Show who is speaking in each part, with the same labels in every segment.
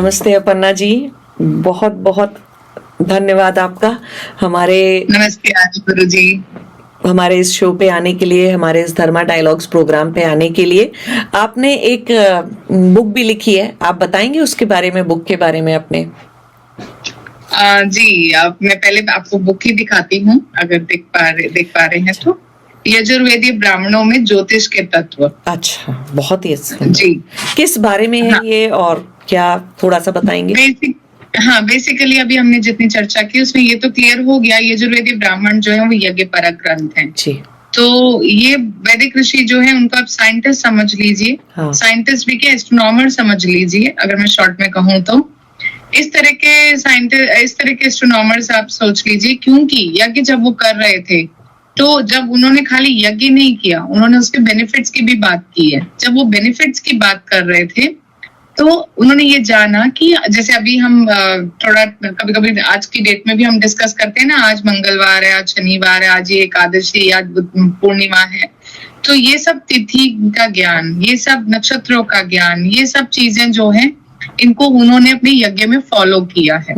Speaker 1: नमस्ते अपर्णा जी, बहुत बहुत धन्यवाद आपका हमारे
Speaker 2: नमस्ते आदि गुरु जी।
Speaker 1: हमारे इस शो पे आने के लिए, हमारे इस धर्मा डायलॉग्स प्रोग्राम पे आने के लिए। आपने एक बुक भी लिखी है, आप बताएंगे उसके बारे में, बुक के बारे में अपने?
Speaker 2: जी, अब मैं पहले आपको बुक ही दिखाती हूँ, अगर देख पा रहे हैं तो। यजुर्वेदीय ब्राह्मणों में ज्योतिष के तत्व।
Speaker 1: अच्छा, बहुत ही अच्छा
Speaker 2: जी।
Speaker 1: किस बारे में है
Speaker 2: हाँ,
Speaker 1: ये, और क्या थोड़ा सा बताएंगे?
Speaker 2: बेसिकली अभी हमने जितनी चर्चा की उसमें ये तो क्लियर हो गया, यजुर्वेदीय ब्राह्मण जो है वो यज्ञ परक ग्रंथ है।
Speaker 1: जी।
Speaker 2: तो ये वैदिक ऋषि जो है उनको आप साइंटिस्ट समझ लीजिए।
Speaker 1: हाँ।
Speaker 2: साइंटिस्ट भी क्या, एस्ट्रोनॉमर समझ लीजिए, अगर मैं शॉर्ट में कहूँ तो। इस तरह के एस्ट्रोनॉमर्स आप सोच लीजिए, क्योंकि यज्ञ जब वो कर रहे थे तो जब उन्होंने खाली यज्ञ नहीं किया, उन्होंने उसके बेनिफिट्स की भी बात की है। जब वो बेनिफिट्स की बात कर रहे थे तो उन्होंने ये जाना कि जैसे अभी हम थोड़ा कभी कभी आज की डेट में भी हम डिस्कस करते हैं ना, आज मंगलवार है, आज शनिवार है, आज ये एकादशी, आज पूर्णिमा है। तो ये सब तिथि का ज्ञान, ये सब नक्षत्रों का ज्ञान, ये सब चीजें जो है इनको उन्होंने अपने यज्ञ में फॉलो किया है।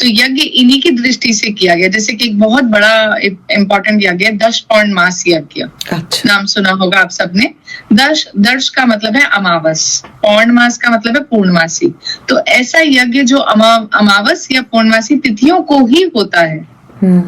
Speaker 2: तो यज्ञ इन्हीं की दृष्टि से किया गया। जैसे कि एक बहुत बड़ा इंपॉर्टेंट यज्ञ है, 10 पौंड मास यज्ञ।
Speaker 1: अच्छा।
Speaker 2: नाम सुना होगा आप सबने। दर्श का मतलब है अमावस, पौंड मास का मतलब है पूर्णमासी। तो ऐसा यज्ञ जो अमावस या पूर्णमासी तिथियों को ही होता है,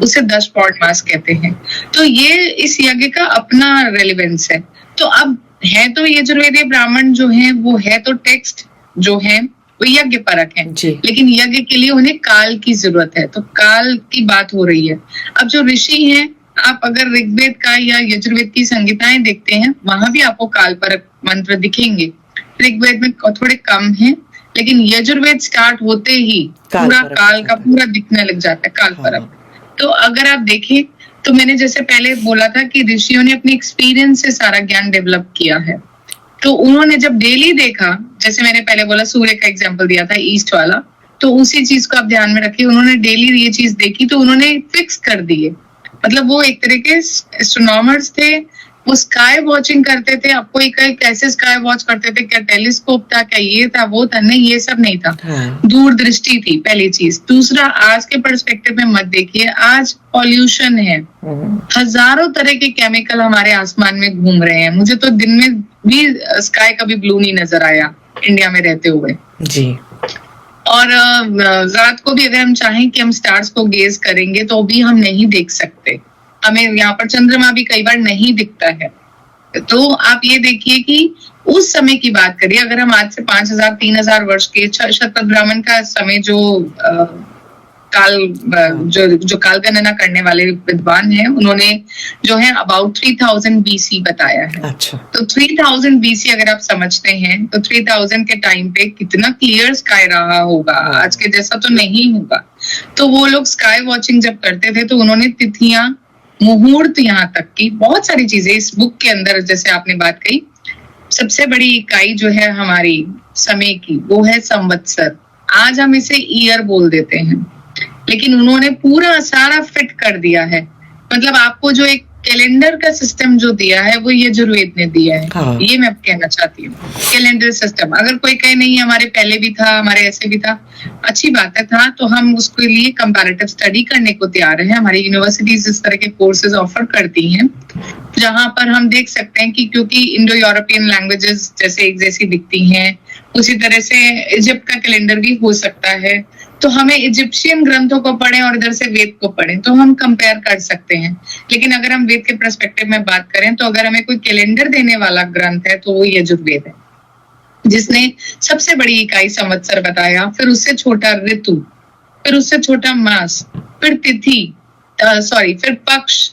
Speaker 2: उसे 10 पौंड मास कहते हैं। तो ये इस यज्ञ का अपना रेलिवेंस है। तो अब है तो यजुर्वेदीय ब्राह्मण जो है वो है तो टेक्स्ट जो है वो यज्ञ परक है, लेकिन यज्ञ के लिए उन्हें काल की जरूरत है। तो काल की बात हो रही है। अब जो ऋषि हैं, आप अगर ऋग्वेद का या यजुर्वेद की संहिताएं देखते हैं, वहां भी आपको काल परक मंत्र दिखेंगे। ऋग्वेद में थोड़े कम है, लेकिन यजुर्वेद स्टार्ट होते ही पूरा काल का पूरा दिखने लग जाता है, काल परक। तो अगर आप देखें तो मैंने जैसे पहले बोला था कि ऋषियों ने अपने एक्सपीरियंस से सारा ज्ञान डेवलप किया है। तो उन्होंने जब डेली देखा, जैसे मैंने पहले बोला सूर्य का एग्जांपल दिया था ईस्ट वाला, तो उसी चीज को आप ध्यान में रखिए। उन्होंने डेली ये चीज देखी तो उन्होंने फिक्स कर दिए। मतलब वो एक तरह के एस्ट्रोनॉमर्स थे, वो स्काई वॉचिंग करते थे। आपको एक कैसे स्काई वॉच करते थे, क्या टेलीस्कोप था, क्या ये था वो था? नहीं, ये सब नहीं था। दूरदृष्टि थी पहली चीज। दूसरा, आज के पर्सपेक्टिव में मत देखिए, आज पॉल्यूशन है, हजारों तरह के केमिकल हमारे आसमान में घूम रहे हैं। मुझे तो दिन में भी स्काई कभी ब्लू नहीं नजर आया इंडिया में रहते हुए
Speaker 1: जी। और
Speaker 2: रात को भी अगर हम चाहें कि हम स्टार्स को गेज करेंगे तो भी हम नहीं देख सकते। हमें यहाँ पर चंद्रमा भी कई बार नहीं दिखता है। तो आप ये देखिए कि उस समय की बात करिए, अगर हम आज से 5000 3000 वर्ष के शतपथ ब्राह्मण का समय जो काल गणना करने वाले विद्वान हैं, उन्होंने जो है अबाउट 3000 BC बताया है।
Speaker 1: अच्छा।
Speaker 2: तो 3000 BC अगर आप समझते हैं तो 3000 के टाइम पे कितना क्लियर स्काई रहा होगा, आज के जैसा तो नहीं होगा। तो वो लोग स्काई वॉचिंग जब करते थे तो उन्होंने तिथियां, मुहूर्त, यहाँ तक की बहुत सारी चीजें इस बुक के अंदर, जैसे आपने बात कही, सबसे बड़ी इकाई जो है हमारी समय की वो है संवत्सर। आज हम इसे ईयर बोल देते हैं, लेकिन उन्होंने पूरा सारा फिट कर दिया है। मतलब आपको जो एक कैलेंडर का सिस्टम जो दिया है वो यजुर्वेद ने दिया है।
Speaker 1: हाँ।
Speaker 2: ये मैं कहना चाहती हूँ, कैलेंडर सिस्टम। अगर कोई कहे नहीं हमारे पहले भी था, हमारे ऐसे भी था, अच्छी बात है, था तो हम उसके लिए कंपैरेटिव स्टडी करने को तैयार है। हमारी यूनिवर्सिटीज इस तरह के कोर्सेज ऑफर करती हैं, जहां पर हम देख सकते हैं कि क्योंकि इंडो यूरोपियन लैंग्वेजेस जैसे एक जैसी दिखती हैं, उसी तरह से इजिप्ट का कैलेंडर भी हो सकता है। तो हमें इजिप्शियन ग्रंथों को पढ़ें और इधर से वेद को पढ़ें तो हम कंपेयर कर सकते हैं। लेकिन अगर हम वेद के पर्सपेक्टिव में बात करें तो अगर हमें कोई कैलेंडर देने वाला ग्रंथ है तो वो यजुर्वेद है, जिसने सबसे बड़ी इकाई संवत्सर बताया, फिर उससे छोटा ऋतु, फिर उससे छोटा मास, फिर तिथि, फिर पक्ष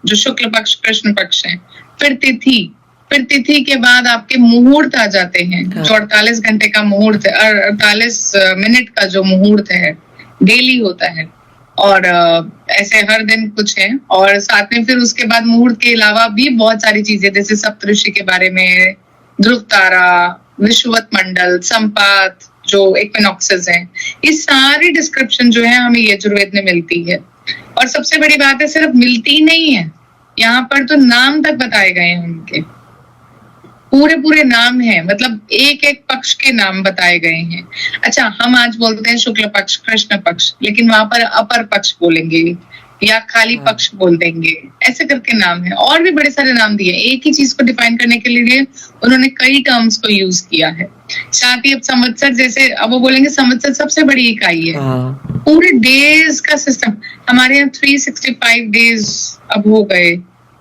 Speaker 2: जो शुक्ल पक्ष कृष्ण पक्ष है, फिर तिथि, फिर तिथि के बाद आपके मुहूर्त आ जाते हैं, जो 48 घंटे का मुहूर्त है, 48 मिनट का जो मुहूर्त है डेली होता है, और ऐसे हर दिन कुछ है। और साथ में फिर उसके बाद मुहूर्त के अलावा भी बहुत सारी चीजें, जैसे सप्तऋषि के बारे में, ध्रुव तारा, विषुवत मंडल, संपात, जो इक्विनॉक्सेस हैं, ये सारी डिस्क्रिप्शन जो है हमें यजुर्वेद में मिलती है। और सबसे बड़ी बात है, सिर्फ मिलती नहीं है, यहाँ पर तो नाम तक बताए गए हैं उनके। पूरे पूरे नाम है, मतलब एक एक पक्ष के नाम बताए गए हैं। अच्छा, हम आज बोलते हैं शुक्ल पक्ष, कृष्ण पक्ष, लेकिन वहां पर अपर पक्ष बोलेंगे या खाली पक्ष बोल देंगे, ऐसे करके नाम है। और भी बड़े सारे नाम दिए, एक ही चीज को डिफाइन करने के लिए उन्होंने कई टर्म्स को यूज किया है। साथ ही अब संवत्सर, जैसे अब वो बोलेंगे संवत्सर सबसे बड़ी इकाई है, पूरे डेज का सिस्टम। हमारे यहाँ 365 डेज अब हो गए,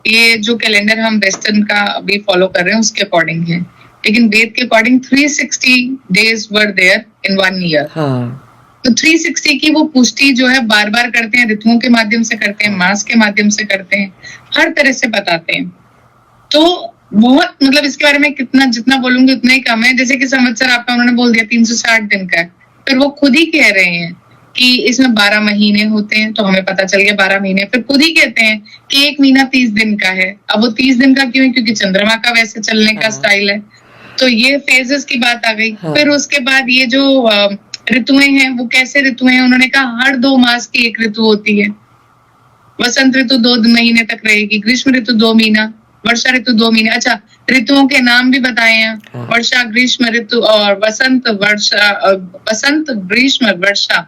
Speaker 2: ये जो कैलेंडर हम वेस्टर्न का अभी फॉलो कर रहे हैं उसके अकॉर्डिंग है, लेकिन वेद के according 360 days were there in 1 year. तो 360 की वो पुष्टि जो है बार बार करते हैं, ऋतुओं के माध्यम से करते हैं, मास के माध्यम से करते हैं, हर तरह से बताते हैं। तो बहुत, मतलब इसके बारे में कितना जितना बोलूंगी उतना ही कम है। जैसे कि संवत्सर आपका उन्होंने बोल दिया 360 दिन का है, फिर वो खुद ही कह रहे हैं कि इसमें 12 महीने होते हैं, तो हमें पता चल गया 12 महीने। फिर खुद ही कहते हैं कि एक महीना 30 दिन का है। अब वो 30 दिन का क्यों है? क्योंकि चंद्रमा का वैसे चलने का स्टाइल है। तो ये फेजेस की बात आ गई। फिर उसके बाद ये जो ऋतुएं हैं, वो कैसे ऋतुएं हैं? उन्होंने कहा हर 2 मास की एक ऋतु होती है। वसंत ऋतु 2 महीने तक रहेगी, ग्रीष्म ऋतु 2 महीना, वर्षा ऋतु 2 महीने। अच्छा, ऋतुओं के नाम भी बताए हैं, वर्षा, ग्रीष्म ऋतु और वसंत, वर्षा, वसंत, ग्रीष्म, वर्षा,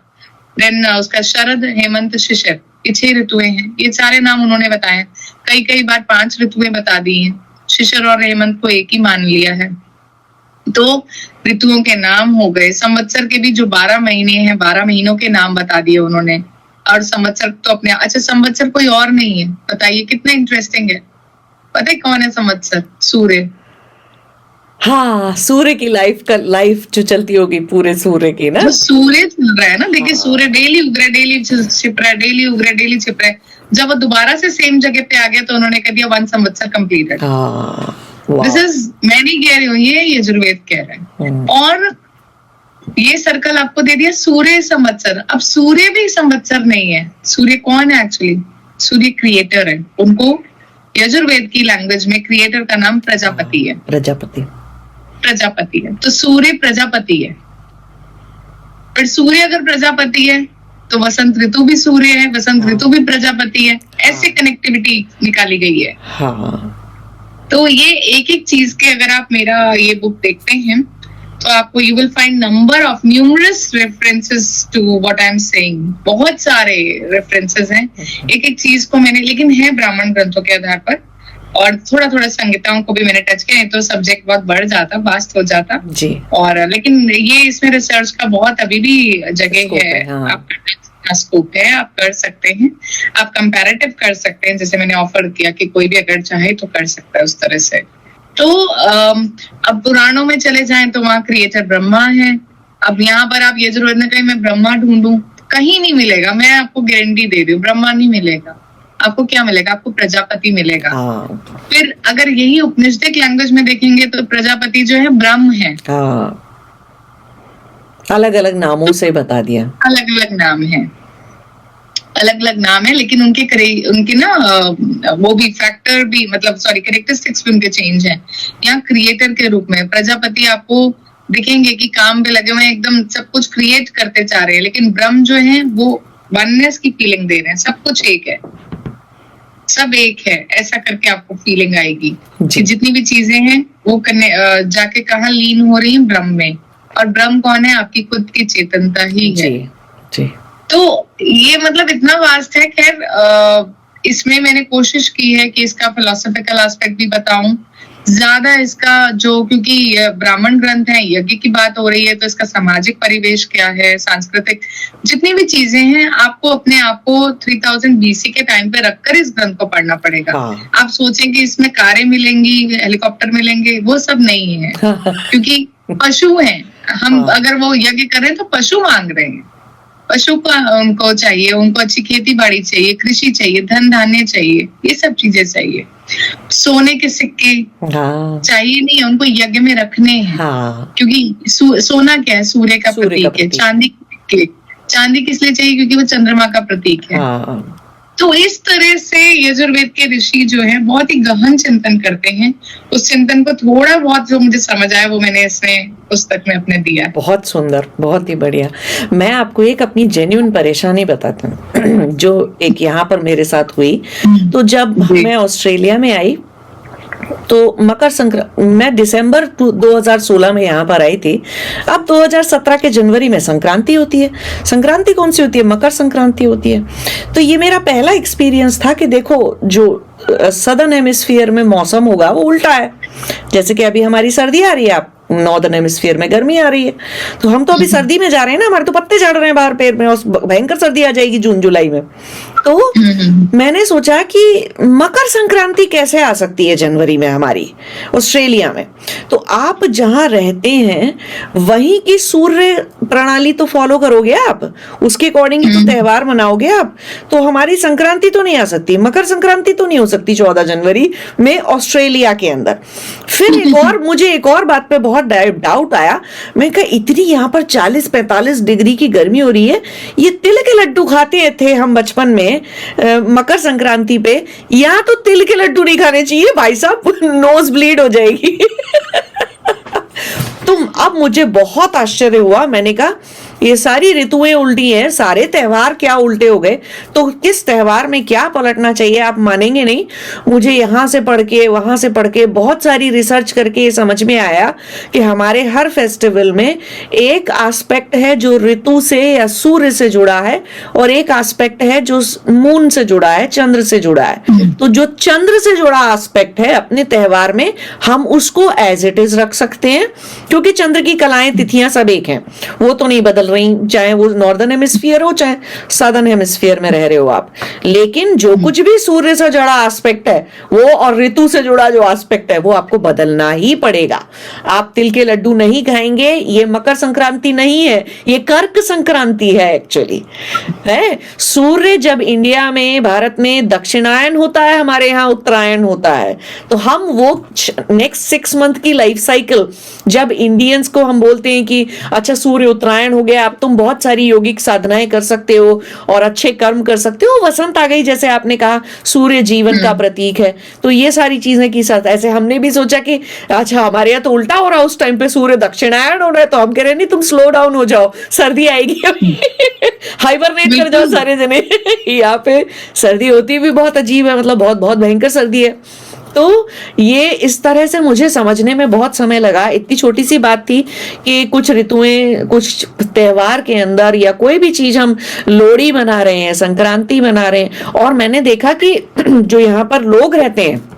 Speaker 2: देन उसका शरद, हेमंत, शिशिर, ये 6 ऋतुएं हैं। ये सारे नाम उन्होंने बताए। कई बार 5 ऋतुएं बता दी हैं, शिशिर और हेमंत को एक ही मान लिया है। तो ऋतुओं के नाम हो गए। संवत्सर के भी जो 12 महीने हैं, 12 महीनों के नाम बता दिए उन्होंने। और संवत्सर तो अपने, अच्छा संवत्सर कोई और नहीं है, बताइए कितना इंटरेस्टिंग है। पता है कौन है संवत्सर? सूर्य।
Speaker 1: हाँ, सूर्य की लाइफ जो चलती होगी पूरे सूर्य की ना,
Speaker 2: जो सूर्य चल रहा है ना, देखिए सूर्य डेली उग रहा है, डेली छिप रहा है, डेली उग रहा है, डेली छिप रहा है। जब वो दोबारा से सेम जगह पे आ गया तो उन्होंने कह दिया 1 संवत्सर कंप्लीटेड। दिस इज, मैं नहीं कह रही हूँ, ये यजुर्वेद कह रहा है। और ये सर्कल आपको दे दिया सूर्य संवत्सर। अब सूर्य भी संवत्सर नहीं है। सूर्य कौन है एक्चुअली? सूर्य क्रिएटर है। उनको यजुर्वेद की लैंग्वेज में क्रिएटर का नाम प्रजापति है। प्रजापति है, तो सूर्य प्रजापति है। पर सूर्य अगर प्रजापति है तो वसंत ऋतु भी सूर्य है, वसंत ऋतु भी प्रजापति है। ऐसे कनेक्टिविटी निकाली गई है। तो ये एक एक चीज के, अगर आप मेरा ये बुक देखते हैं तो आपको you will find number of numerous references to what I am saying. बहुत सारे रेफरेंसेस हैं एक एक चीज को मैंने, लेकिन है ब्राह्मण ग्रंथों के आधार पर, और थोड़ा थोड़ा संहिताओं को भी मैंने टच किया, तो सब्जेक्ट बहुत बढ़ जाता, वास्ट हो जाता जी। और लेकिन ये इसमें रिसर्च का बहुत अभी भी जगह है। आपका स्कोप है, आप कर सकते हैं, आप कंपैरेटिव कर सकते हैं, जैसे मैंने ऑफर किया कि कोई भी अगर चाहे तो कर सकता है उस तरह से। तो अब पुराणों में चले जाएं तो वहाँ क्रिएटर ब्रह्मा है। अब यहाँ पर आप ये जरूरत ना कहीं मैं ब्रह्मा ढूंढूं, कहीं नहीं मिलेगा। मैं आपको गारंटी दे रही हूँ, ब्रह्मा नहीं मिलेगा। आपको क्या मिलेगा? आपको प्रजापति मिलेगा। फिर अगर यही उपनिषदिक लैंग्वेज में देखेंगे तो प्रजापति जो है ब्रह्म है।
Speaker 1: अलग अलग नामों से बता दिया,
Speaker 2: अलग अलग नाम है, अलग अलग नाम है, लेकिन उनके ना वो भी फैक्टर भी, मतलब सॉरी, कैरेक्टरिस्टिक्स भी उनके चेंज है। यहाँ क्रिएटर के रूप में प्रजापति आपको दिखेंगे कि काम पे लगे हुए हैं, एकदम सब कुछ क्रिएट करते जा रहे हैं, लेकिन ब्रह्म जो है वो वननेस की फीलिंग दे रहे हैं। सब कुछ एक है, सब एक है, ऐसा करके आपको फीलिंग आएगी कि जितनी भी चीजें हैं वो जाके कहाँ लीन हो रही है? ब्रह्म में। और ब्रह्म कौन है? आपकी खुद की चेतनता ही है। जी। तो ये मतलब इतना वास्ट है। खैर इसमें मैंने कोशिश की है कि इसका फिलोसॉफिकल एस्पेक्ट भी बताऊं ज्यादा, इसका जो, क्योंकि ब्राह्मण ग्रंथ है, यज्ञ की बात हो रही है, तो इसका सामाजिक परिवेश क्या है, सांस्कृतिक जितनी भी चीजें हैं, आपको अपने आप को 3000 BC के टाइम पे रखकर इस ग्रंथ को पढ़ना पड़ेगा। आप सोचेंगे इसमें कारें मिलेंगी, हेलीकॉप्टर मिलेंगे, वो सब नहीं है। क्योंकि पशु हैं, हम अगर वो यज्ञ कर रहे हैं तो पशु मांग रहे हैं। पशु को उनको चाहिए, उनको अच्छी खेती बाड़ी चाहिए, कृषि चाहिए, धन धान्य चाहिए, ये सब चीजें चाहिए। सोने के सिक्के चाहिए नहीं, उनको यज्ञ में रखने हैं। क्योंकि सोना क्या है? सूर्य का प्रतीक है। चांदी किस लिए चाहिए? क्योंकि वो चंद्रमा का प्रतीक है। तो इस तरह से यजुर्वेद के ऋषि जो है बहुत ही गहन चिंतन करते हैं। उस चिंतन को थोड़ा बहुत जो मुझे समझ आया वो मैंने इसमें पुस्तक में अपने दिया। बहुत सुंदर, बहुत ही बढ़िया। मैं आपको एक अपनी जेन्युइन परेशानी बताता हूँ जो एक यहाँ पर मेरे साथ हुई। तो जब मैं ऑस्ट्रेलिया में आई
Speaker 1: तो मकर संक्रांति, मैं दिसंबर 2016 में यहाँ पर आई थी। अब 2017 के जनवरी में संक्रांति होती है। संक्रांति कौन सी होती है? मकर संक्रांति होती है। तो ये मेरा पहला एक्सपीरियंस था कि देखो, जो सदर्न हेमिस्फीयर में मौसम होगा वो उल्टा है। जैसे कि अभी हमारी सर्दी आ रही है, आप नॉर्दर्न हेमिस्फीयर में गर्मी आ रही है। तो हम तो अभी सर्दी में जा रहे हैं ना, हमारे तो पत्ते झड़ रहे हैं बाहर पैर में, और भयंकर सर्दी आ जाएगी जून जुलाई में। तो मैंने सोचा कि मकर संक्रांति कैसे आ सकती है जनवरी में हमारी ऑस्ट्रेलिया में। तो आप जहां रहते हैं वहीं की सूर्य प्रणाली तो फॉलो करोगे आप, उसके अकॉर्डिंग तो त्योहार मनाओगे आप। तो हमारी संक्रांति तो नहीं आ सकती, मकर संक्रांति तो नहीं हो सकती 14 जनवरी में ऑस्ट्रेलिया के अंदर। फिर मुझे एक और बात पे बहुत डाउट आया। मैं कहा, इतनी यहाँ पर 40-45 डिग्री की गर्मी हो रही है, ये तिल के लड्डू खाते थे हम बचपन में मकर संक्रांति पे, यहाँ तो तिल के लड्डू नहीं खाने चाहिए भाई साहब, नोज ब्लीड हो जाएगी। तो अब मुझे बहुत आश्चर्य हुआ। मैंने कहा, ये सारी ऋतुएं उल्टी हैं, सारे त्योहार क्या उल्टे हो गए, तो किस त्योहार में क्या पलटना चाहिए? आप मानेंगे नहीं, मुझे यहाँ से पढ़ के वहां से पढ़ के बहुत सारी रिसर्च करके ये समझ में आया कि हमारे हर फेस्टिवल में एक एस्पेक्ट है जो ऋतु से या सूर्य से जुड़ा है, और एक एस्पेक्ट है जो मून से जुड़ा है, चंद्र से जुड़ा है। तो जो चंद्र से जुड़ा एस्पेक्ट है अपने त्योहार में, हम उसको एज इट इज रख सकते हैं, क्योंकि चंद्र की कलाएं तिथियां सब एक हैं, वो तो नहीं बदल रही, चाहे वो नॉर्दर्न हेमिस्फीयर हो चाहे सदर्न हेमिस्फीयर में रह रहे हो आप। लेकिन जो कुछ भी सूर्य से जुड़ा एस्पेक्ट है वो, और ऋतु से जुड़ा जो एस्पेक्ट है वो आपको बदलना ही पड़ेगा। आप तिल के लड्डू नहीं खाएंगे, ये मकर संक्रांति नहीं है, ये कर्क संक्रांति है एक्चुअली, है। सूर्य जब इंडिया में, भारत में दक्षिणायन होता है, हमारे यहाँ उत्तरायण होता है, तो हम वो नेक्स्ट 6 मंथ की लाइफ साइकिल, जब इंडियंस को हम बोलते हैं कि अच्छा सूर्य उत्तरायण हो गया, अब तुम बहुत सारी योगिक साधनाएं कर सकते हो और अच्छे कर्म कर सकते हो, वसंत आ गई, जैसे आपने कहा सूर्य जीवन का प्रतीक है। तो ये सारी चीजें की साथ ऐसे हमने भी सोचा कि अच्छा हमारे यहाँ तो उल्टा हो रहा है, उस टाइम पे सूर्य दक्षिणायन हो रहा है, तो हम कह रहे नहीं तुम स्लो डाउन हो जाओ, सर्दी आएगी, हाइबरनेट कर जाओ सारे जने। यहाँ पे सर्दी होती भी बहुत अजीब है, मतलब बहुत बहुत भयंकर सर्दी है। तो ये इस तरह से मुझे समझने में बहुत समय लगा। इतनी छोटी सी बात थी कि कुछ ऋतुएं, कुछ त्योहार के अंदर, या कोई भी चीज, हम लोहड़ी मना रहे हैं, संक्रांति मना रहे हैं, और मैंने देखा कि जो यहाँ पर लोग रहते हैं,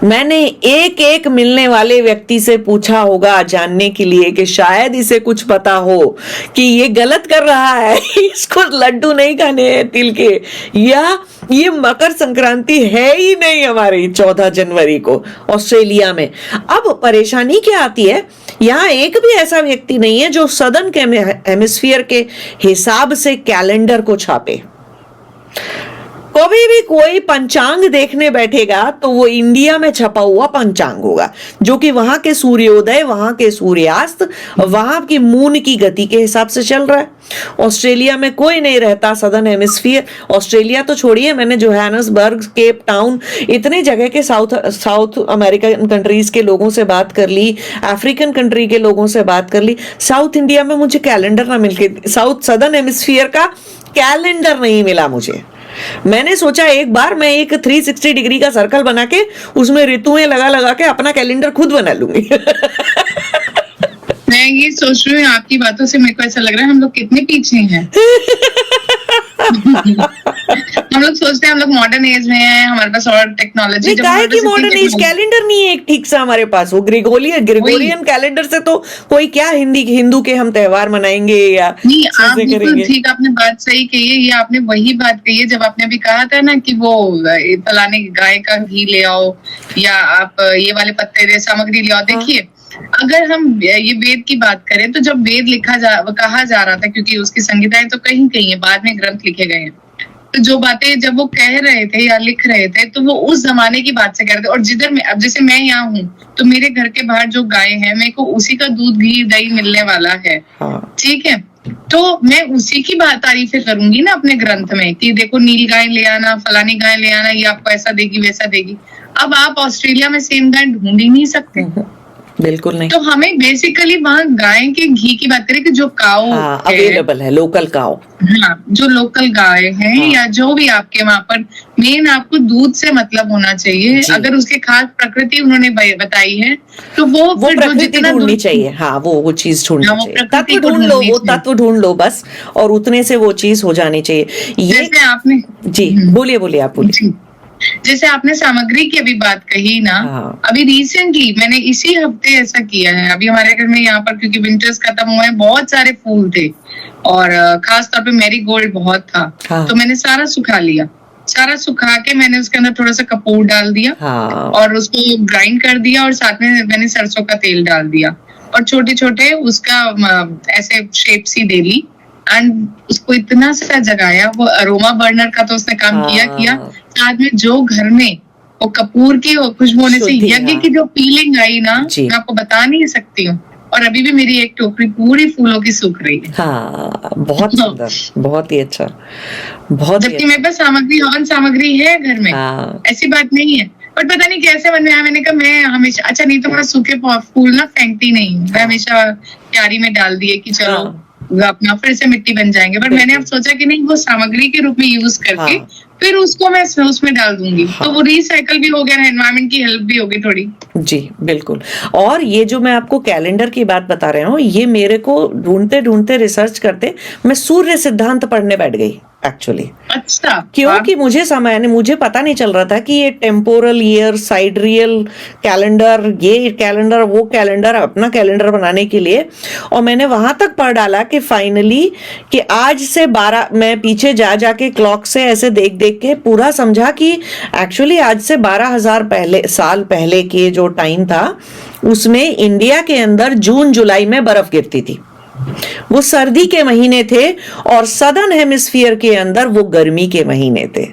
Speaker 1: मैंने एक एक मिलने वाले व्यक्ति से पूछा होगा जानने के लिए कि शायद इसे कुछ पता हो कि ये गलत कर रहा है, इसको लड्डू नहीं खाने हैं तिल के, या ये मकर संक्रांति है ही नहीं हमारी 14 जनवरी को ऑस्ट्रेलिया में। अब परेशानी क्या आती है, यहाँ एक भी ऐसा व्यक्ति नहीं है जो सदर्न के हेमिस्फीयर के हिसाब से कैलेंडर को छापे। कभी भी कोई पंचांग देखने बैठेगा तो वो इंडिया में छपा हुआ पंचांग होगा, जो कि वहां के सूर्योदय, वहां के सूर्यास्त, वहां की मून की गति के हिसाब से चल रहा है। ऑस्ट्रेलिया में कोई नहीं रहता सदर्न हेमिस्फीयर, ऑस्ट्रेलिया तो छोड़िए, मैंने जोहानसबर्ग, केप टाउन, इतने जगह के साउथ अमेरिकन कंट्रीज के लोगों से बात कर ली, अफ्रीकन कंट्री के लोगों से बात कर ली। साउथ इंडिया में मुझे कैलेंडर ना मिलके, सदर्न हेमिस्फीयर का कैलेंडर नहीं मिला मुझे। मैंने सोचा एक बार मैं एक 360 डिग्री का सर्कल बना के उसमें ऋतुएं लगा लगा के अपना कैलेंडर खुद बना लूंगी।
Speaker 2: मैं ये सोच रही हूँ, आपकी बातों से मेरे को ऐसा लग रहा है हम लोग कितने पीछे हैं। हम लोग सोचते हैं हम लोग मॉडर्न एज में हैं, हमारे पास और टेक्नोलॉजी।
Speaker 1: की मॉडर्न एज कैलेंडर नहीं है एक ठीक से हमारे पास, वो ग्रेगोरियन कैलेंडर से तो कोई क्या हिंदू के हम त्योहार मनाएंगे या
Speaker 2: नहीं। आप बिल्कुल ठीक, आपने बात सही कही है। ये आपने वही बात कही है जब आपने अभी कहा था ना कि वो फलाने गाय का घी ले आओ, या आप ये वाले पत्ते सामग्री ले आओ। देखिए, अगर हम ये वेद की बात करें तो जब वेद कहा जा रहा था, क्योंकि उसकी संहिताएं तो कहीं कहीं है, बाद में ग्रंथ लिखे गए हैं, तो जो बातें जब वो कह रहे थे या लिख रहे थे तो वो उस जमाने की बात से कह रहे थे। और जिधर में, अब जैसे मैं यहाँ हूँ तो मेरे घर के बाहर जो गाय है, मेरे को उसी का दूध, घी, दही मिलने वाला है, ठीक है। तो मैं उसी की बात तारीफें करूंगी ना अपने ग्रंथ में कि देखो नील गाय ले आना, फलानी गाय ले आना, ये आपको ऐसा देगी वैसा देगी। अब आप ऑस्ट्रेलिया में सेम गाय ढूंढ ही नहीं सकते,
Speaker 1: बिल्कुल नहीं।
Speaker 2: तो हमें बेसिकली वहाँ गाय के घी की बात करें कि जो काऊ
Speaker 1: हाँ, अवेलेबल है, लोकल काऊ।
Speaker 2: हाँ, जो लोकल गाय है
Speaker 1: हाँ।
Speaker 2: या जो भी आपके वहां पर, मेन आपको दूध से मतलब होना चाहिए।
Speaker 1: जी।
Speaker 2: अगर उसके खास प्रकृति उन्होंने बताई है तो वो फिर जो
Speaker 1: प्रकृति
Speaker 2: जितना
Speaker 1: ढूंढनी
Speaker 2: दूध,
Speaker 1: चाहिए। हाँ, वो चीज ढूंढनी
Speaker 2: हाँ, वो
Speaker 1: चाहिए,
Speaker 2: प्रकृति
Speaker 1: तत्व
Speaker 2: को
Speaker 1: ढूंढ लो,
Speaker 2: ढूंढनी
Speaker 1: वो
Speaker 2: चाहिए।
Speaker 1: तत्व ढूंढ लो बस, और उतने से वो चीज हो जानी चाहिए। ये
Speaker 2: जैसे आपने
Speaker 1: जी, बोलिए बोलिए, आप बोलिए।
Speaker 2: जी, जैसे आपने सामग्री की अभी बात कही ना,
Speaker 1: हाँ।
Speaker 2: अभी रिसेंटली मैंने इसी हफ्ते ऐसा किया है। अभी हमारे घर में यहाँ पर, क्योंकि विंटर्स खत्म हुए हैं, बहुत सारे फूल थे और खास तौर पे मैरीगोल्ड बहुत था।
Speaker 1: हाँ।
Speaker 2: तो मैंने सारा सुखा लिया, सारा सुखा के मैंने उसके अंदर थोड़ा सा कपूर डाल दिया
Speaker 1: हाँ।
Speaker 2: और उसको ग्राइंड कर दिया और साथ में मैंने सरसों का तेल डाल दिया और छोटे छोटे उसका ऐसे shape C they Lee and उसको इतना सा जगाया। वो अरोमा बर्नर का तो उसने काम किया। साथ में जो घर में वो कपूर की खुशबू होने से
Speaker 1: शुद्धि,
Speaker 2: यज्ञ
Speaker 1: हाँ।
Speaker 2: की जो फीलिंग आई ना,
Speaker 1: जी।
Speaker 2: मैं आपको बता नहीं सकती हूँ। और अभी भी मेरी एक टोकरी पूरी फूलों की सूख रही है।
Speaker 1: हाँ, बहुत सुंदर, बहुत ही अच्छा, बहुत ही
Speaker 2: जबकि मेरे पास सामग्री, हवन सामग्री है घर में,
Speaker 1: हाँ।
Speaker 2: ऐसी बात नहीं है। पर पता नहीं कैसे मन में आया, मैंने कहा मैं हमेशा, अच्छा नहीं तो मैं सूखे फूल ना फेंकती नहीं हूँ, मैं हमेशा क्यारी में डाल दिए कि चलो अपना फिर से मिट्टी बन जाएंगे। पर मैंने अब सोचा कि नहीं, वो सामग्री के रूप में यूज करके फिर उसको मैं उसमें डाल दूंगी। तो वो रिसाइकल भी हो गया, एनवायरमेंट की हेल्प भी होगी थोड़ी।
Speaker 1: जी बिल्कुल। और ये जो मैं आपको कैलेंडर की बात बता रहा हूँ, ये मेरे को ढूंढते ढूंढते रिसर्च करते मैं सूर्य सिद्धांत पढ़ने बैठ गई एक्चुअली।
Speaker 2: अच्छा,
Speaker 1: क्योंकि मुझे पता नहीं चल रहा था कि ये टेम्पोरल ईयर साइडरियल कैलेंडर, ये कैलेंडर वो कैलेंडर, अपना कैलेंडर बनाने के लिए। और मैंने वहां तक पढ़ डाला कि फाइनली कि आज से 12, मैं पीछे जाके क्लॉक से ऐसे देख देख के पूरा समझा कि एक्चुअली आज से 12,000 साल पहले के जो टाइम था, उसमें इंडिया के अंदर जून जुलाई में बर्फ गिरती थी। वो सर्दी के महीने थे और सदर्न हेमिस्फीयर के अंदर वो गर्मी के महीने थे।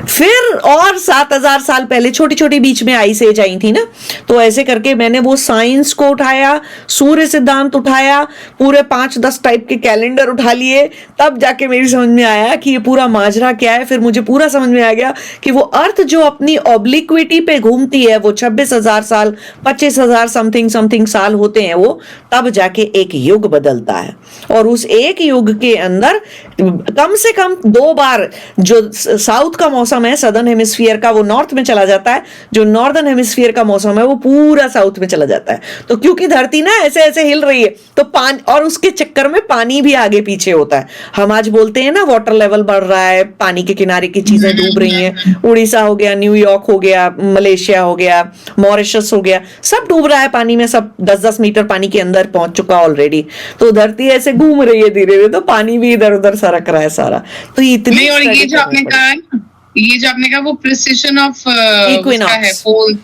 Speaker 1: फिर और 7,000 साल पहले छोटी छोटी बीच में आइस एज आई थी ना, तो ऐसे करके मैंने वो साइंस को उठाया, सूर्य सिद्धांत उठाया, पूरे 5-10 टाइप के कैलेंडर उठा लिए, तब जाके मेरी समझ में आया कि ये पूरा माजरा क्या है। फिर मुझे पूरा समझ में आ गया कि वो अर्थ जो अपनी ऑब्लिक्विटी पे घूमती है, वो 26,000 साल 25,000 समथिंग साल होते हैं वो, तब जाके एक युग बदलता है। और उस एक युग के अंदर कम से कम 2 बार जो साउथ का मौसम है सदर्न हेमिस्फीयर का, वो नॉर्थ में चला जाता है, जो नॉर्दर्न हेमिस्फीयर का मौसम है वो पूरा साउथ में चला जाता है। तो क्योंकि धरती ना ऐसे ऐसे हिल रही है, तो पानी, और उसके चक्कर में पानी भी आगे पीछे होता है। हम आज बोलते हैं ना वाटर लेवल बढ़ रहा है, पानी के किनारे की चीजें डूब रही हैं, उड़ीसा हो गया, न्यूयॉर्क हो गया, मलेशिया हो गया, मॉरिशस हो गया, सब डूब रहा है पानी में, सब 10-10 मीटर पानी के अंदर पहुंच चुका ऑलरेडी। तो धरती ऐसे घूम रही है धीरे धीरे, तो पानी भी इधर उधर सरक रहा है सारा। तो इतनी,
Speaker 2: और ये जो आपने कहा वो प्रिसिशन ऑफ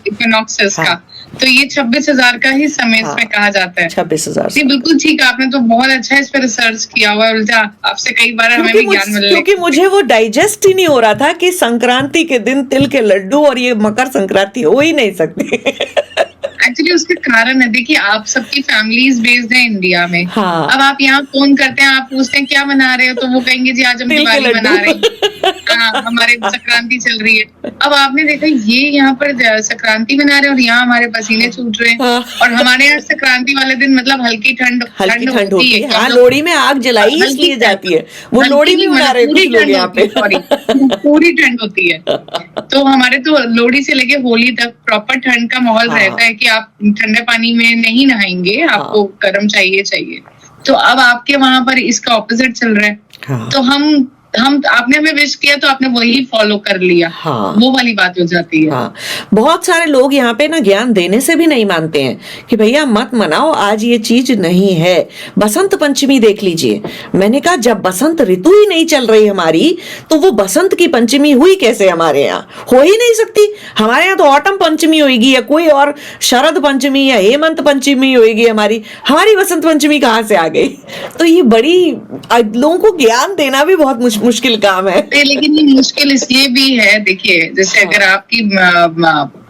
Speaker 2: इक्विनॉक्सेस का, तो ये 26,000 का ही समय इसमें कहा जाता है।
Speaker 1: 26,000।
Speaker 2: बिल्कुल ठीक, आपने तो बहुत अच्छा इस पर रिसर्च किया हुआ है। उल्टा आपसे कई बार हमें भी ज्ञान मिल रहा है,
Speaker 1: क्योंकि मुझे वो डाइजेस्ट ही नहीं हो रहा था कि संक्रांति के दिन तिल के लड्डू और ये मकर संक्रांति हो ही नहीं सकती।
Speaker 2: एक्चुअली उसके कारण है, देखिए आप सबकी फैमिलीज बेस्ड है इंडिया में।
Speaker 1: हाँ।
Speaker 2: अब आप यहाँ फोन करते हैं, आप पूछते हैं क्या बना रहे हो, तो वो कहेंगे जी आज हम दिवाली मना रहे हैं, हाँ हमारे संक्रांति चल रही है। अब आपने देखा ये यहाँ पर संक्रांति मना रहे हैं और यहाँ हमारे पसीने छूट रहे हैं।
Speaker 1: हाँ।
Speaker 2: और हमारे यहाँ संक्रांति वाले दिन मतलब हल्की ठंड
Speaker 1: होती है। हाँ, लोहड़ी में आग जलाई इसलिए जाती है, वो लोहड़ी भी मना रहे कुछ लोग यहाँ पे।
Speaker 2: पूरी ठंड होती है। तो हमारे तो लोहड़ी से लेके होली तक प्रॉपर ठंड का माहौल रहता है कि आप ठंडे पानी में नहीं नहाएंगे, आपको गर्म चाहिए। तो अब आपके वहां पर इसका ऑपोजिट चल रहा है। तो हम आपने हमें विश किया तो आपने वही फॉलो कर लिया।
Speaker 1: हाँ।
Speaker 2: वो वाली बात हो जाती है।
Speaker 1: हाँ। बहुत सारे लोग यहाँ पे ना ज्ञान देने से भी नहीं मानते हैं कि भैया मत मनाओ, आज ये चीज नहीं है। बसंत पंचमी देख लीजिए, मैंने कहा जब बसंत ऋतु ही नहीं चल रही हमारी, तो वो बसंत की पंचमी हुई कैसे? हमारे यहाँ हो ही नहीं सकती। हमारे यहाँ तो ऑटम पंचमी होगी या कोई और शरद पंचमी या हेमंत पंचमी होगी, हमारी बसंत पंचमी कहाँ से आ गई? तो ये बड़ी लोगों को ज्ञान देना भी बहुत मुश्किल काम है।
Speaker 2: लेकिन ये मुश्किल इसलिए भी है, देखिए जैसे अगर आपकी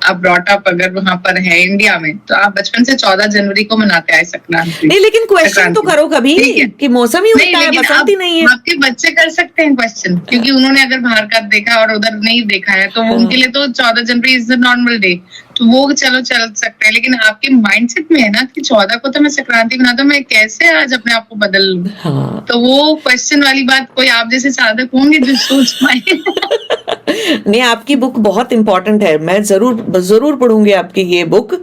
Speaker 2: आप ब्रॉट अप अगर वहां पर है इंडिया में, तो आप बचपन से 14 जनवरी को मनाते आए संक्रांति।
Speaker 1: नहीं, लेकिन क्वेश्चन तो
Speaker 2: संक्रांति।
Speaker 1: करो कभी
Speaker 2: ठीक है।
Speaker 1: कि मौसम ही
Speaker 2: नहीं,
Speaker 1: उल्टा है,
Speaker 2: लेकिन
Speaker 1: बसंत ही नहीं है।
Speaker 2: आपके बच्चे कर सकते हैं क्वेश्चन, क्योंकि उन्होंने अगर बाहर का देखा और उधर नहीं देखा है, तो उनके लिए तो 14 जनवरी इज द नॉर्मल डे, तो वो चलो चल सकते हैं। लेकिन आपके माइंडसेट में है ना कि 14 को तो मैं संक्रांति मनाता हूँ, मैं कैसे आज अपने आप को बदल लूं?
Speaker 1: हाँ।
Speaker 2: तो वो क्वेश्चन वाली बात कोई आप जैसे साधक होंगे जो सोच पाए।
Speaker 1: नहीं, आपकी बुक बहुत इंपॉर्टेंट है, मैं जरूर पढ़ूंगी आपकी ये बुक,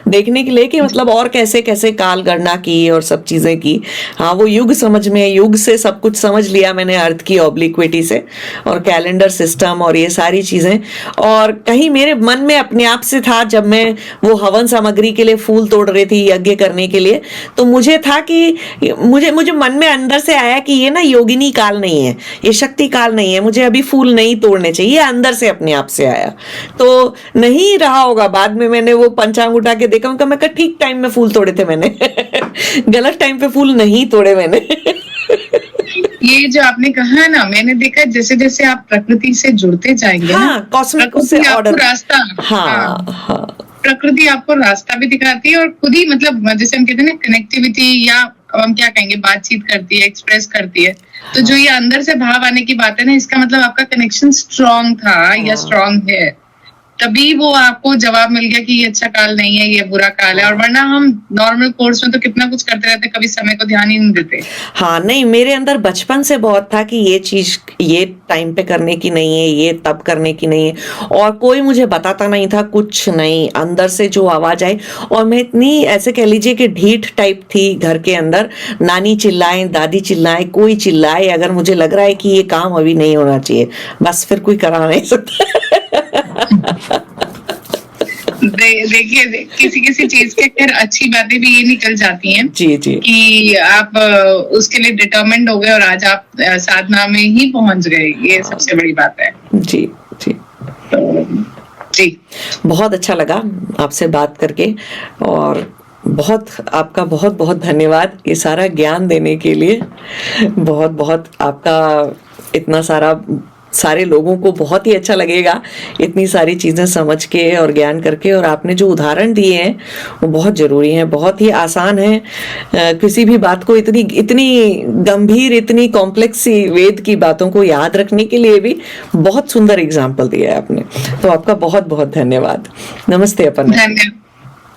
Speaker 1: देखने के लिए कि मतलब और कैसे कैसे काल गणना की और सब चीजें की। हाँ, वो युग समझ में, युग से सब कुछ समझ लिया मैंने, अर्थ की ऑब्लिक्विटी से और कैलेंडर सिस्टम और ये सारी चीजें। और कहीं मेरे मन में अपने आप से था, जब मैं वो हवन सामग्री के लिए फूल तोड़ रही थी यज्ञ करने के लिए, तो मुझे था कि मुझे मन में अंदर से आया कि ये ना योगिनी काल नहीं है, ये शक्ति काल नहीं है, मुझे अभी फूल नहीं तोड़ने चाहिए, अंदर से अपने आप से आया। तो नहीं रहा होगा, बाद में मैंने वो पंचांग उठा के देखा, मैं कहा ठीक टाइम में फूल तोड़े थे मैंने। गलत टाइम पे फूल नहीं तोड़े मैंने।
Speaker 2: ये जो आपने कहा है ना, मैंने देखा जैसे जैसे आप प्रकृति से जुड़ते जाएंगे
Speaker 1: हाँ,
Speaker 2: ना,
Speaker 1: कॉस्मिक उससे
Speaker 2: प्रकृति आपको
Speaker 1: ऑर्डर।
Speaker 2: रास्ता,
Speaker 1: हाँ, हाँ,
Speaker 2: प्रकृति आपको रास्ता भी दिखाती है और खुद ही मतलब जैसे हम कहते हैं ना कनेक्टिविटी, या अब हम क्या कहेंगे, बातचीत करती है, एक्सप्रेस करती है। तो जो ये अंदर से भाव आने की बात है ना, इसका मतलब आपका कनेक्शन स्ट्रांग था या स्ट्रांग है, तभी वो आपको जवाब मिल गया कि ये अच्छा काल नहीं है, ये बुरा काल है। और वरना हम नॉर्मल कोर्स में तो कितना कुछ करते रहते, कभी समय को ध्यान ही नहीं देते।
Speaker 1: हाँ, नहीं, मेरे अंदर बचपन से बहुत था कि ये चीज ये टाइम पे करने की नहीं है, ये तब करने की नहीं है, और कोई मुझे बताता नहीं था, कुछ नहीं, अंदर से जो आवाज आई। और मैं इतनी, ऐसे कह लीजिए कि ढीठ टाइप थी घर के अंदर, नानी चिल्लाए, दादी चिल्लाए, कोई चिल्लाए, अगर मुझे लग रहा है कि ये काम अभी नहीं होना चाहिए, बस फिर कोई करा नहीं सकता।
Speaker 2: देखिए, किसी किसी चीज के फिर अच्छी बातें भी ये निकल जाती हैं
Speaker 1: जी जी,
Speaker 2: कि आप उसके लिए डिटरमिन्ड हो गए और आज आप साधना में ही पहुंच गए, ये सबसे बड़ी बात है।
Speaker 1: जी जी,
Speaker 2: तो जी,
Speaker 1: बहुत अच्छा लगा आपसे बात करके, और बहुत आपका बहुत बहुत धन्यवाद ये सारा ज्ञान देने के लिए। बहुत बहुत आपका, इतना सारे लोगों को बहुत ही अच्छा लगेगा इतनी सारी चीज़ें समझ के और ज्ञान करके। और आपने जो उदाहरण दिए हैं वो बहुत ज़रूरी हैं, बहुत ही आसान है। किसी भी बात को इतनी गंभीर, इतनी कॉम्प्लेक्स सी वेद की बातों को याद रखने के लिए भी बहुत सुंदर एग्जाम्पल दिया है आपने। तो आपका बहुत बहुत धन्यवाद। नमस्ते अपर्णा।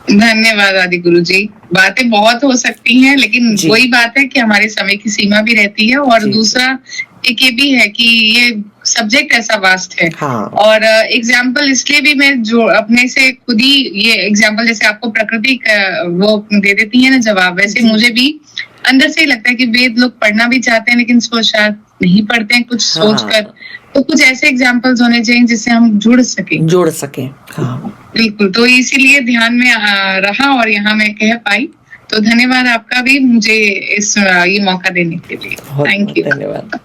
Speaker 2: धन्यवाद आदि गुरु जी। बातें बहुत हो सकती हैं, लेकिन वही बात है कि हमारे समय की सीमा भी रहती है। और दूसरा एक ये भी है कि ये सब्जेक्ट ऐसा वास्ट है।
Speaker 1: हाँ।
Speaker 2: और एग्जाम्पल इसलिए भी मैं जो अपने से खुद ही ये एग्जाम्पल, जैसे आपको प्रकृति वो दे देती है ना जवाब, वैसे मुझे भी अंदर से ही लगता है कि वेद लोग पढ़ना भी चाहते हैं, लेकिन इसको शायद नहीं पढ़ते हैं कुछ सोचकर। तो कुछ ऐसे एग्जाम्पल्स होने चाहिए जिससे हम जुड़ सके।
Speaker 1: हाँ,
Speaker 2: बिल्कुल। तो इसीलिए ध्यान में रहा और यहाँ मैं कह पाई। तो धन्यवाद आपका भी मुझे ये मौका देने के लिए। Thank you.
Speaker 1: धन्यवाद।